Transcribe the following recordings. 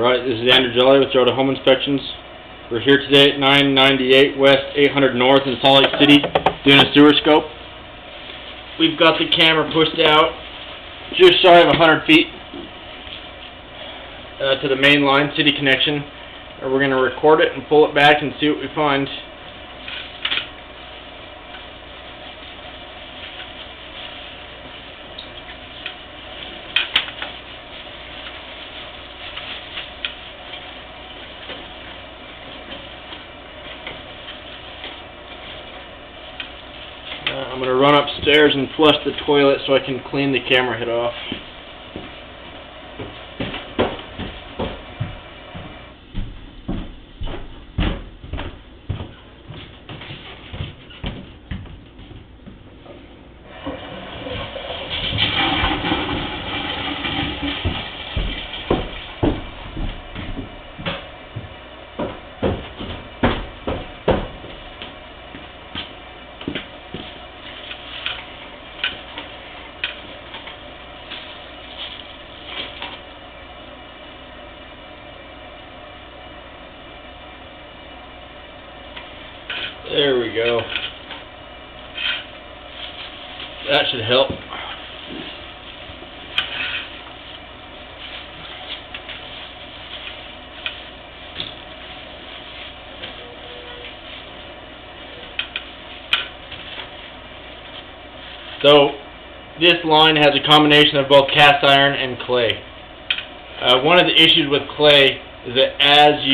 Alright, this is Andrew Jelly with Toyota Home Inspections. We're here today at 998 West 800 North in Salt Lake City doing a sewer scope. We've got the camera pushed out just shy of 100 feet to the main line, city connection. We're going to record it and pull it back and see what we find. I'm going to run upstairs and flush the toilet so I can clean the camera head off. There we go. That should help. So, this line has a combination of both cast iron and clay. One of the issues with clay is that as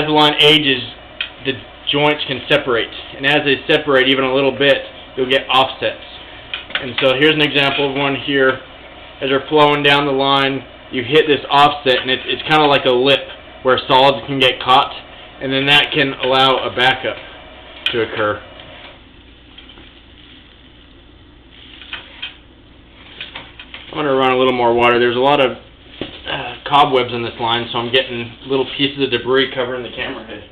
the line ages, the joints can separate, and as they separate even a little bit, you'll get offsets. And so here's an example of one here. As they're flowing down the line, you hit this offset, and it's kind of like a lip where solids can get caught, and then that can allow a backup to occur. I'm going to run a little more water. There's a lot of cobwebs in this line, so I'm getting little pieces of debris covering the camera head.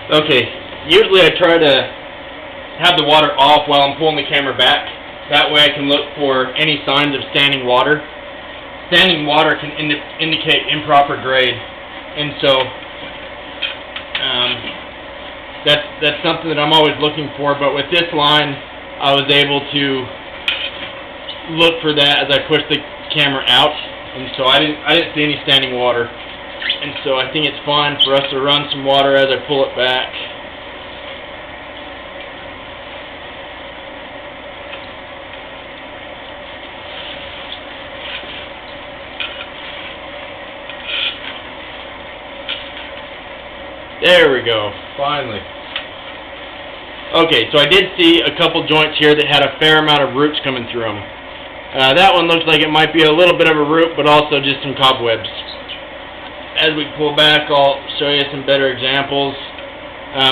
Okay, usually I try to have the water off while I'm pulling the camera back. That way I can look for any signs of standing water. Standing water can indicate improper grade, and so that's something that I'm always looking for. But with this line, I was able to look for that as I pushed the camera out, and so I didn't see any standing water. And so I think it's fine for us to run some water as I pull it back. There we go, finally. Okay, so I did see a couple joints here that had a fair amount of roots coming through them. That one looks like it might be a little bit of a root, but also just some cobwebs. As we pull back, I'll show you some better examples.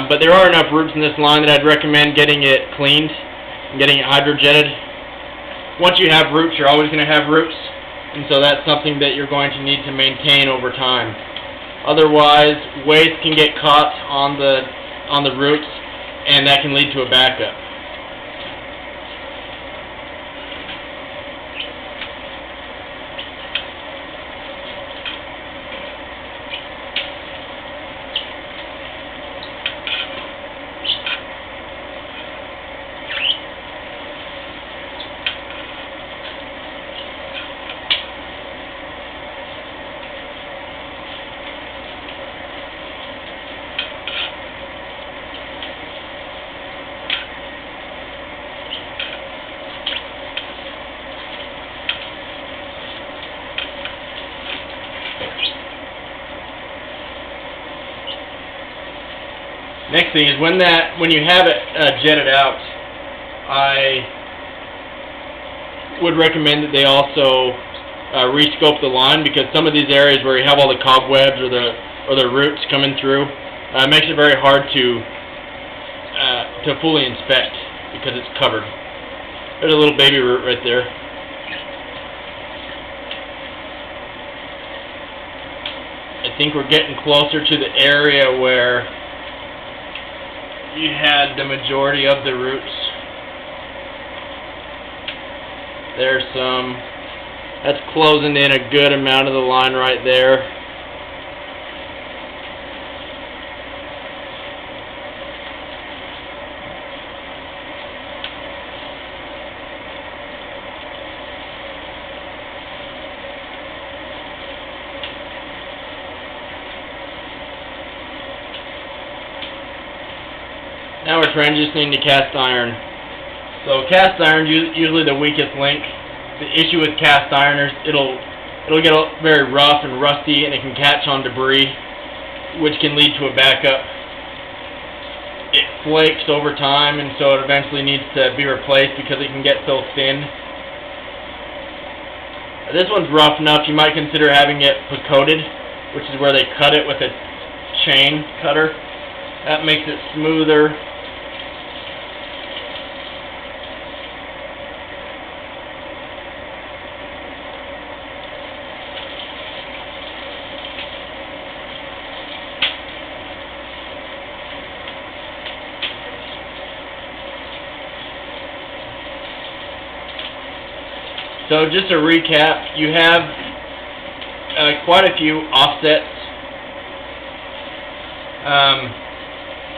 But there are enough roots in this line that I'd recommend getting it cleaned and getting it hydrojetted. Once you have roots, you're always going to have roots, and so that's something that you're going to need to maintain over time. Otherwise, waste can get caught on the roots, and that can lead to a backup. Next thing is when you have it jetted out, I would recommend that they also rescope the line, because some of these areas where you have all the cobwebs or the roots coming through, it makes it very hard to to fully inspect because it's covered. There's a little baby root right there. I think we're getting closer to the area where you had the majority of the roots. There's some. That's closing in a good amount of the line right there. Now we're transitioning to cast iron. So cast iron usually the weakest link. The issue with cast iron is it'll get very rough and rusty, and it can catch on debris, which can lead to a backup. It flakes over time, and so it eventually needs to be replaced because it can get so thin. This one's rough enough. You might consider having it coated, which is where they cut it with a chain cutter. That makes it smoother. So just to recap, you have quite a few offsets.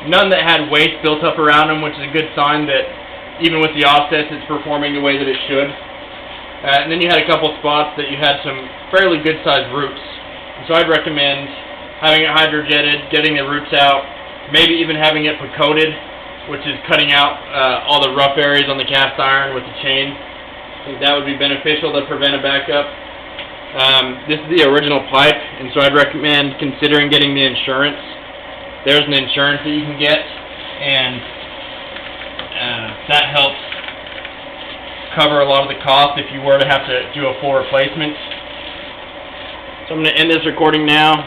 None that had waste built up around them, which is a good sign that even with the offsets it's performing the way that it should. And then you had a couple spots that you had some fairly good sized roots. And so I'd recommend having it hydrojetted, getting the roots out, maybe even having it coated, which is cutting out all the rough areas on the cast iron with the chain. I think that would be beneficial to prevent a backup. This is the original pipe, and so I'd recommend considering getting the insurance. There's an insurance that you can get, and that helps cover a lot of the cost if you were to have to do a full replacement. So I'm going to end this recording now.